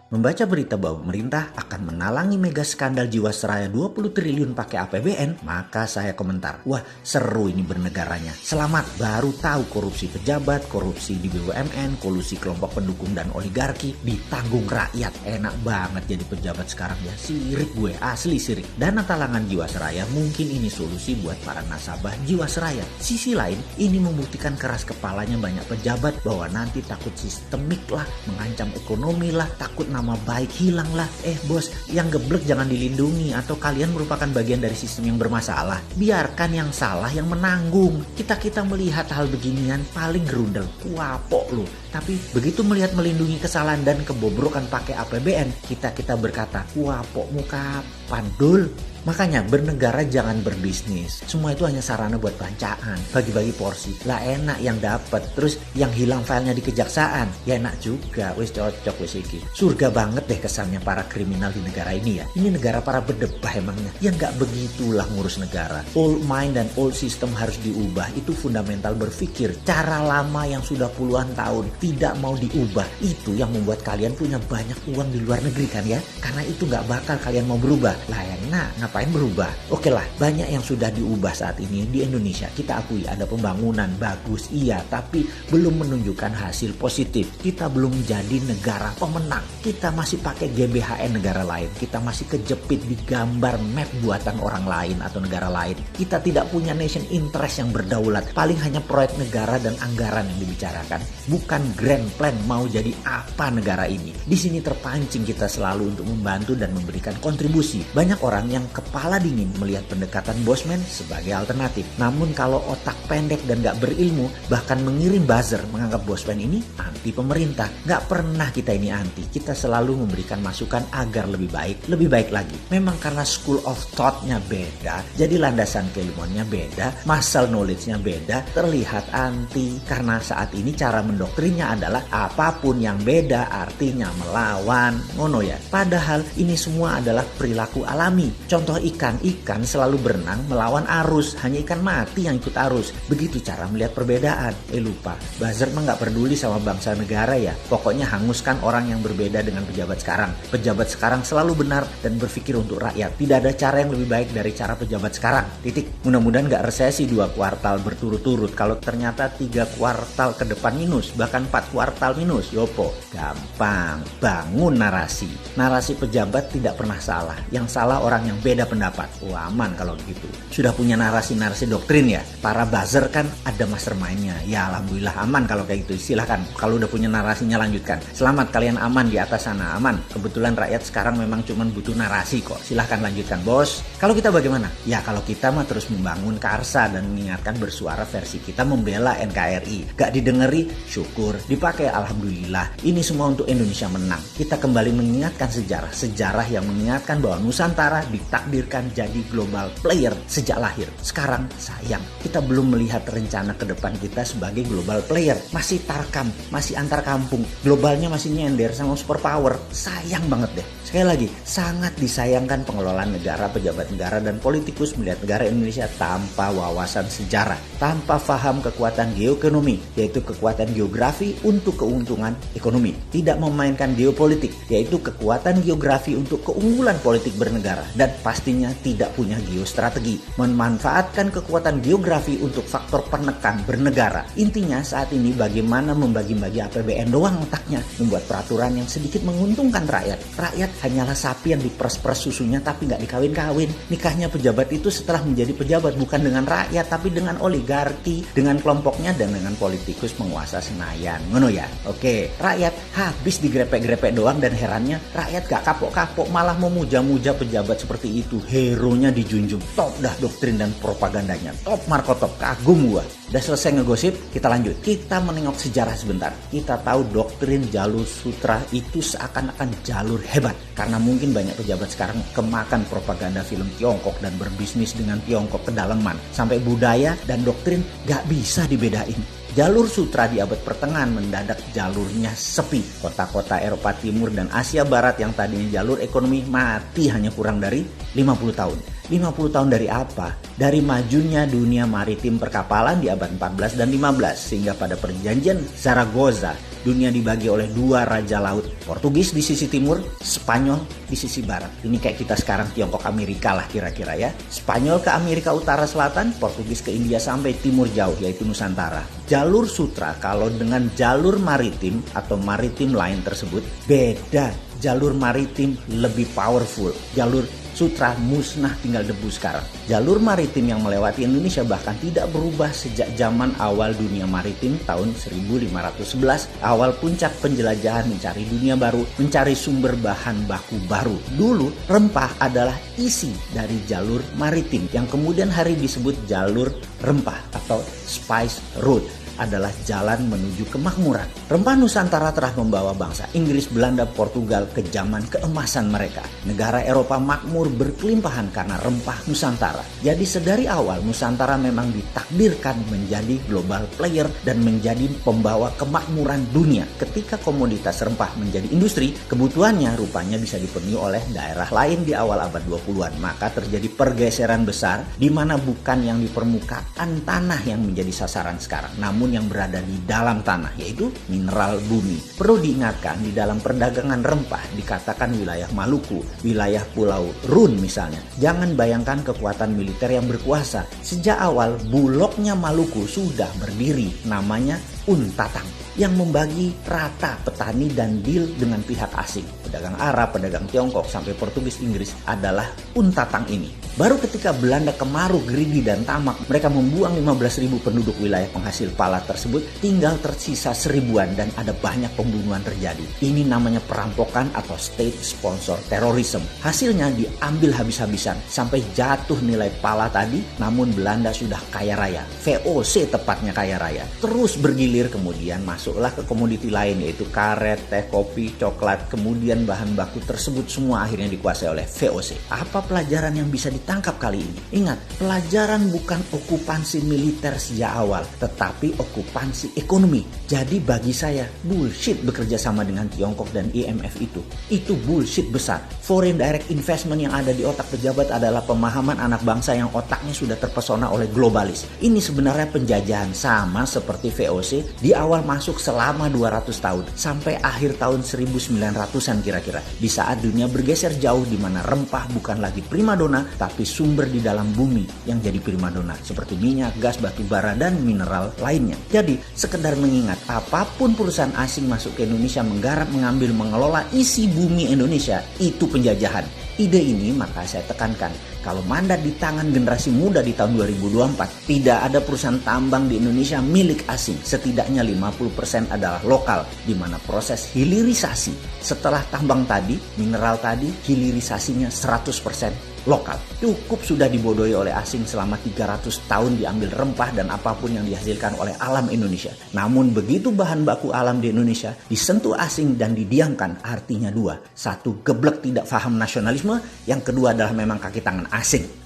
Membaca berita bahwa pemerintah akan menalangi mega skandal Jiwasraya 20 triliun pakai APBN, maka saya komentar, wah seru ini bernegaranya. Selamat, baru tahu korupsi pejabat, korupsi di BUMN, kolusi kelompok pendukung dan oligarki ditanggung rakyat. Enak banget jadi pejabat sekarang ya, sirik gue, asli sirik. Dana talangan Jiwasraya mungkin ini solusi buat para nasabah Jiwasraya. Sisi lain, ini membuktikan keras kepalanya banyak pejabat bahwa nanti takut sistemik lah, mengancam ekonomi lah, takut nama baik hilang lah. Bos, yang geblek jangan dilindungi atau kalian merupakan bagian dari sistem yang bermasalah. Biarkan yang salah yang menanggung. Kita melihat hal beginian paling gerundel, kuapok lu. Tapi begitu melihat melindungi kesalahan dan kebobrokan pakai APBN, kita berkata, kuapok muka pandul. Makanya bernegara jangan berbisnis. Semua itu hanya sarana buat bancaan, bagi-bagi porsi. Lah enak yang dapat, terus yang hilang filenya di kejaksaan. Ya enak juga, wis cocok wis iki. Surga banget deh kesannya para kriminal di negara ini ya. Ini negara para berdebah emangnya. Ya nggak begitulah ngurus negara. Old mind dan old system harus diubah. Itu fundamental berpikir. Cara lama yang sudah puluhan tahun tidak mau diubah. Itu yang membuat kalian punya banyak uang di luar negeri kan ya. Karena itu nggak bakal kalian mau berubah. Lah enak, ngapain berubah? Oke lah, banyak yang sudah diubah saat ini di Indonesia. Kita akui ada pembangunan bagus, iya, tapi belum menunjukkan hasil positif. Kita belum jadi negara pemenang. Kita masih pakai GBHN negara lain. Kita masih kejepit di gambar map buatan orang lain atau negara lain. Kita tidak punya nation interest yang berdaulat. Paling hanya proyek negara dan anggaran yang dibicarakan. Bukan grand plan mau jadi apa negara ini. Di sini terpancing kita selalu untuk membantu dan memberikan kontribusi. Banyak orang yang kepala dingin melihat pendekatan bosman sebagai alternatif. Namun kalau otak pendek dan gak berilmu, bahkan mengirim buzzer menganggap bosman ini anti pemerintah. Gak pernah kita ini anti. Kita selalu memberikan masukan agar lebih baik lagi. Memang karena school of thought-nya beda, jadi landasan keilmuannya beda, muscle knowledge-nya beda, terlihat anti. Karena saat ini cara mendoktrinnya adalah apapun yang beda artinya melawan. Ngono ya. Padahal ini semua adalah perilaku alami. Contoh ikan selalu berenang melawan arus. Hanya ikan mati yang ikut arus. Begitu cara melihat perbedaan. Lupa, buzzer mah gak peduli sama bangsa negara ya. Pokoknya hanguskan orang yang berbeda dengan pejabat sekarang. Pejabat sekarang selalu benar dan berpikir untuk rakyat. Tidak ada cara yang lebih baik dari cara pejabat sekarang. Titik. Mudah-mudahan gak resesi 2 kuartal berturut-turut. Kalau ternyata 3 kuartal ke depan minus, bahkan 4 kuartal minus, yopo. Gampang. Bangun narasi. Narasi pejabat tidak pernah salah. Yang salah orang yang beda pendapat. Aman kalau begitu. Sudah punya narasi-narasi doktrin ya. Para buzzer kan ada mastermind-nya. Ya alhamdulillah aman kalau kayak gitu. Silahkan. Kalau udah punya narasinya lanjutkan. Selamat kalian aman di atas sana. Aman. Kebetulan rakyat sekarang memang cuma butuh narasi kok. Silahkan lanjutkan bos. Kalau kita bagaimana? Ya kalau kita mah terus membangun karsa dan mengingatkan bersuara versi kita membela NKRI. Gak didengeri, syukur. Dipakai alhamdulillah. Ini semua untuk Indonesia menang. Kita kembali mengingatkan sejarah. Sejarah yang mengingatkan bahwa Nusantara ditakdirkan jadi global player sejak lahir. Sekarang sayang, kita belum melihat rencana ke depan kita sebagai global player. Masih tarkam, masih antar kampung. Globalnya masih nyender sama superpower. Sayang banget deh. Sekali lagi, sangat disayangkan pengelolaan negara, pejabat negara, dan politikus melihat negara Indonesia tanpa wawasan sejarah. Tanpa paham kekuatan geoekonomi, yaitu kekuatan geografi untuk keuntungan ekonomi. Tidak memainkan geopolitik, yaitu kekuatan geografi untuk keunggulan politik bernegara. Dan pastinya tidak punya geostrategi. Memanfaatkan kekuatan geografi untuk faktor penekan bernegara. Intinya saat ini bagaimana membagi-bagi APBN doang otaknya. Membuat peraturan yang sedikit menguntungkan rakyat. Rakyat hanyalah sapi yang diperes-peres susunya tapi gak dikawin-kawin. Nikahnya pejabat itu setelah menjadi pejabat bukan dengan rakyat tapi dengan oligarki, dengan kelompoknya dan dengan politikus penguasa Senayan. Ngono ya? Oke, rakyat habis digrepek-grepek doang dan herannya rakyat gak kapok-kapok malah memuja-muja pejabat seperti itu. Hero-nya dijunjung. Top dah doktrin dan propagandanya. Top Marco Top. Kagum gua. Udah selesai ngegosip, kita lanjut. Kita menengok sejarah sebentar. Kita tahu doktrin jalur sutra itu seakan-akan jalur hebat. Karena mungkin banyak pejabat sekarang kemakan propaganda film Tiongkok dan berbisnis dengan Tiongkok kedalaman. Sampai budaya dan doktrin gak bisa dibedain. Jalur sutra di abad pertengahan mendadak jalurnya sepi. Kota-kota Eropa Timur dan Asia Barat yang tadinya jalur ekonomi mati hanya kurang dari 50 tahun. 50 tahun dari apa? Dari majunya dunia maritim perkapalan di abad 14 dan 15. Sehingga pada perjanjian Zaragoza dunia dibagi oleh dua raja laut. Portugis di sisi timur, Spanyol di sisi barat. Ini kayak kita sekarang Tiongkok Amerika lah kira-kira ya. Spanyol ke Amerika Utara Selatan, Portugis ke India sampai timur jauh yaitu Nusantara. Jalur sutra kalau dengan jalur maritim atau maritim line tersebut beda. Jalur maritim lebih powerful. Jalur sutra musnah tinggal debu sekarang. Jalur maritim yang melewati Indonesia bahkan tidak berubah sejak zaman awal dunia maritim tahun 1511. Awal puncak penjelajahan mencari dunia baru, mencari sumber bahan baku baru. Dulu rempah adalah isi dari jalur maritim yang kemudian hari disebut jalur rempah atau spice road. Adalah jalan menuju kemakmuran. Rempah Nusantara telah membawa bangsa Inggris, Belanda, Portugal ke zaman keemasan mereka. Negara Eropa makmur berkelimpahan karena rempah Nusantara. Jadi sedari awal Nusantara memang ditakdirkan menjadi global player dan menjadi pembawa kemakmuran dunia. Ketika komoditas rempah menjadi industri, kebutuhannya rupanya bisa dipenuhi oleh daerah lain di awal abad 20-an. Maka terjadi pergeseran besar di mana bukan yang di permukaan tanah yang menjadi sasaran sekarang, namun yang berada di dalam tanah, yaitu mineral bumi. Perlu diingatkan, di dalam perdagangan rempah dikatakan wilayah Maluku, wilayah Pulau Run misalnya. Jangan bayangkan kekuatan militer yang berkuasa. Sejak awal bulognya Maluku sudah berdiri, namanya Untatang, yang membagi rata petani dan deal dengan pihak asing. Pedagang Arab, pedagang Tiongkok, sampai Portugis, Inggris adalah Untatang ini. Baru ketika Belanda kemaru, gerigi, dan tamak, mereka membuang 15.000 penduduk wilayah penghasil pala tersebut, tinggal tersisa 1000-an dan ada banyak pembunuhan terjadi. Ini namanya perampokan atau state sponsor terrorism. Hasilnya diambil habis-habisan sampai jatuh nilai pala tadi, namun Belanda sudah kaya raya. VOC tepatnya kaya raya. Terus bergilir, kemudian masuklah ke komoditi lain yaitu karet, teh, kopi, coklat. Kemudian bahan baku tersebut semua akhirnya dikuasai oleh VOC. Apa pelajaran yang bisa ditangkap kali ini? Ingat, pelajaran bukan okupansi militer sejak awal, tetapi okupansi ekonomi. Jadi bagi saya, bullshit bekerja sama dengan Tiongkok dan IMF itu. Itu bullshit besar. Foreign direct investment yang ada di otak pejabat adalah pemahaman anak bangsa yang otaknya sudah terpesona oleh globalis. Ini sebenarnya penjajahan sama seperti VOC di awal masuk selama 200 tahun sampai akhir tahun 1900-an kira-kira. Di saat dunia bergeser jauh di mana rempah bukan lagi primadona tapi sumber di dalam bumi yang jadi primadona seperti minyak, gas, batu bara, dan mineral lainnya. Jadi sekedar mengingat, apapun perusahaan asing masuk ke Indonesia menggarap, mengambil, mengelola isi bumi Indonesia, itu penjajahan. Ide ini maka saya tekankan, kalau mandat di tangan generasi muda di tahun 2024, tidak ada perusahaan tambang di Indonesia milik asing. Setidaknya 50% adalah lokal, di mana proses hilirisasi setelah tambang tadi, mineral tadi, hilirisasinya 100% lokal. Cukup sudah dibodohi oleh asing selama 300 tahun diambil rempah dan apapun yang dihasilkan oleh alam Indonesia. Namun begitu bahan baku alam di Indonesia disentuh asing dan didiamkan, artinya dua. Satu, geblek tidak paham nasionalisme. Yang kedua adalah memang kaki tangan asing.